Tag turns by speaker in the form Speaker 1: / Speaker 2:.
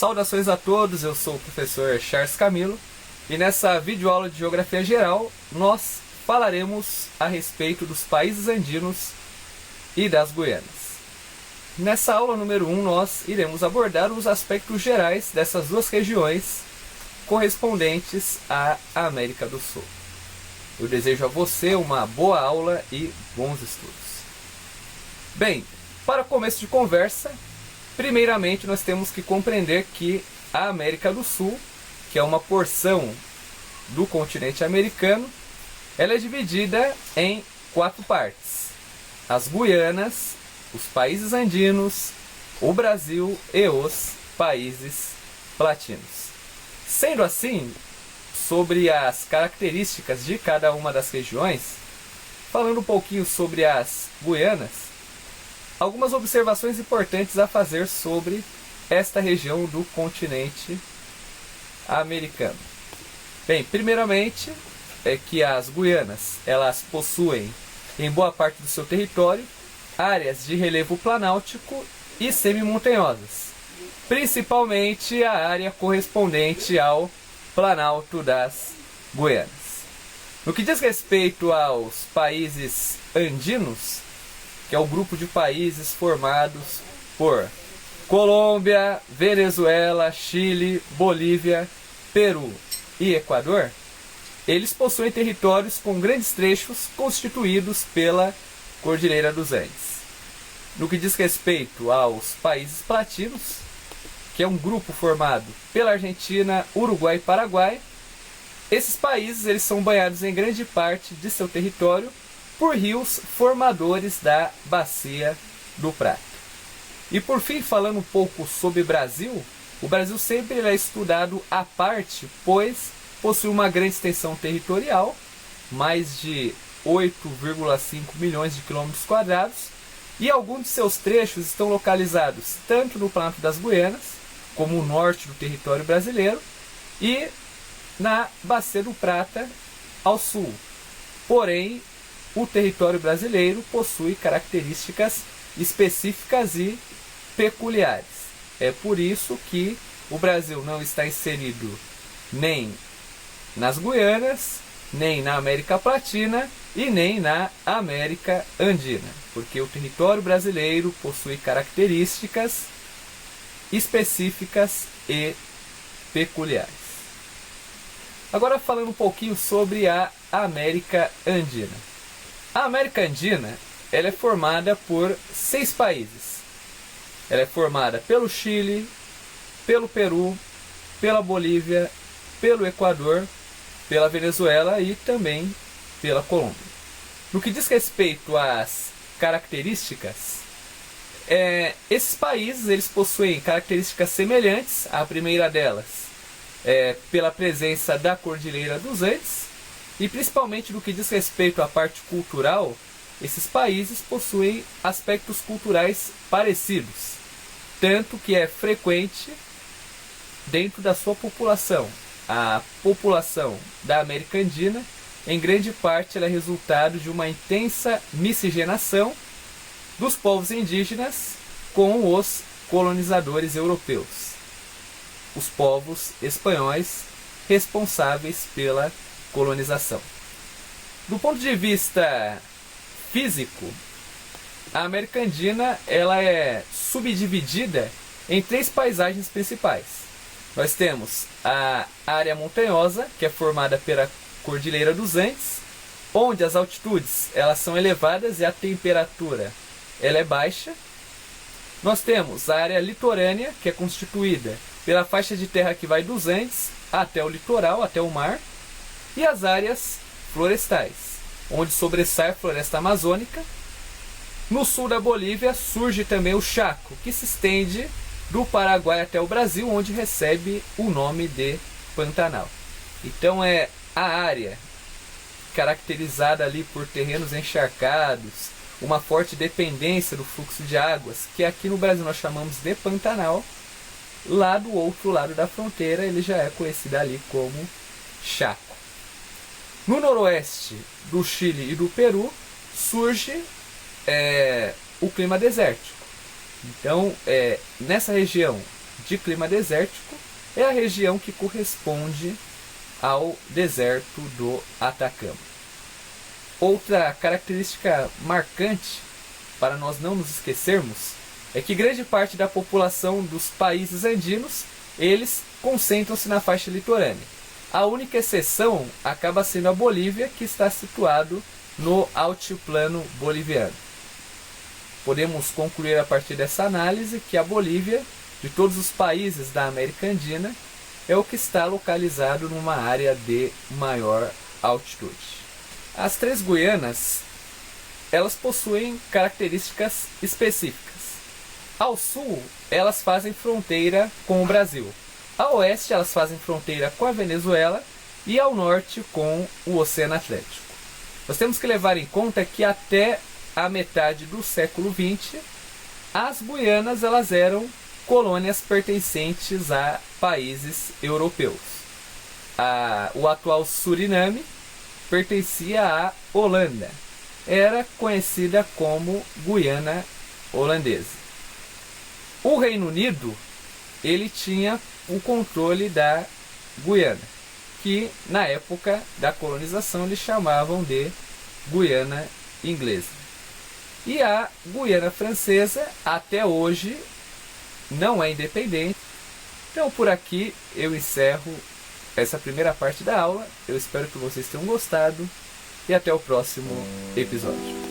Speaker 1: Saudações a todos, eu sou o professor Charles Camilo e nessa videoaula de Geografia Geral nós falaremos a respeito dos países andinos e das Guianas. Nessa aula número 1 nós iremos abordar os aspectos gerais dessas duas regiões correspondentes à América do Sul. Eu desejo a você uma boa aula e bons estudos. Bem, para começo de conversa, primeiramente nós temos que compreender que a América do Sul, que é uma porção do continente americano, ela é dividida em 4 partes: as Guianas, os países andinos, o Brasil e os países latinos. Sendo assim, sobre as características de cada uma das regiões, falando um pouquinho sobre as Guianas, algumas observações importantes a fazer sobre esta região do continente americano. Bem, primeiramente é que as Guianas, elas possuem em boa parte do seu território áreas de relevo planáltico e semi-montanhosas, principalmente a área correspondente ao Planalto das Guianas. No que diz respeito aos países andinos, que é o grupo de países formados por Colômbia, Venezuela, Chile, Bolívia, Peru e Equador, eles possuem territórios com grandes trechos constituídos pela Cordilheira dos Andes. No que diz respeito aos países latinos, que é um grupo formado pela Argentina, Uruguai e Paraguai, esses países eles são banhados em grande parte de seu território por rios formadores da Bacia do Prata. E por fim, falando um pouco sobre o Brasil sempre é estudado à parte, pois possui uma grande extensão territorial, mais de 8,5 milhões de quilômetros quadrados, e alguns de seus trechos estão localizados tanto no Planalto das Guianas, como o norte do território brasileiro, e na Bacia do Prata ao sul. Porém, o território brasileiro possui características específicas e peculiares. É por isso que o Brasil não está inserido nem nas Guianas, nem na América Latina e nem na América Andina, porque o território brasileiro possui características específicas e peculiares. Agora falando um pouquinho sobre a América Andina. A América Andina ela é formada por 6 países. Ela é formada pelo Chile, pelo Peru, pela Bolívia, pelo Equador, pela Venezuela e também pela Colômbia. No que diz respeito às características, esses países eles possuem características semelhantes. A primeira delas é pela presença da Cordilheira dos Andes, e principalmente no que diz respeito à parte cultural, esses países possuem aspectos culturais parecidos, tanto que é frequente dentro da sua população. A população da América Andina, em grande parte, ela é resultado de uma intensa miscigenação dos povos indígenas com os colonizadores europeus, os povos espanhóis responsáveis pela colonização. Do ponto de vista físico, a América Andina ela é subdividida em 3 paisagens principais. Nós temos a área montanhosa, que é formada pela Cordilheira dos Andes, onde as altitudes elas são elevadas e a temperatura ela é baixa. Nós temos a área litorânea, que é constituída pela faixa de terra que vai dos Andes até o litoral, até o mar, e as áreas florestais, onde sobressai a floresta amazônica. No sul da Bolívia surge também o Chaco, que se estende do Paraguai até o Brasil, onde recebe o nome de Pantanal. Então é a área caracterizada ali por terrenos encharcados, uma forte dependência do fluxo de águas, que aqui no Brasil nós chamamos de Pantanal. Lá do outro lado da fronteira ele já é conhecido ali como Chaco. No noroeste do Chile e do Peru surge o clima desértico. Então, nessa região de clima desértico, é a região que corresponde ao deserto do Atacama. Outra característica marcante, para nós não nos esquecermos, é que grande parte da população dos países andinos, eles concentram-se na faixa litorânea. A única exceção acaba sendo a Bolívia, que está situado no altiplano boliviano. Podemos concluir a partir dessa análise que a Bolívia, de todos os países da América Andina, é o que está localizado numa área de maior altitude. As três Guianas, elas possuem características específicas. Ao sul, elas fazem fronteira com o Brasil. A oeste, elas fazem fronteira com a Venezuela e ao norte com o Oceano Atlântico. Nós temos que levar em conta que até a metade do século XX, as Guianas elas eram colônias pertencentes a países europeus. O atual Suriname pertencia à Holanda. Era conhecida como Guiana Holandesa. O Reino Unido, ele tinha o controle da Guiana, que na época da colonização eles chamavam de Guiana Inglesa. E a Guiana Francesa, até hoje, não é independente. Então por aqui eu encerro essa primeira parte da aula. Eu espero que vocês tenham gostado e até o próximo episódio.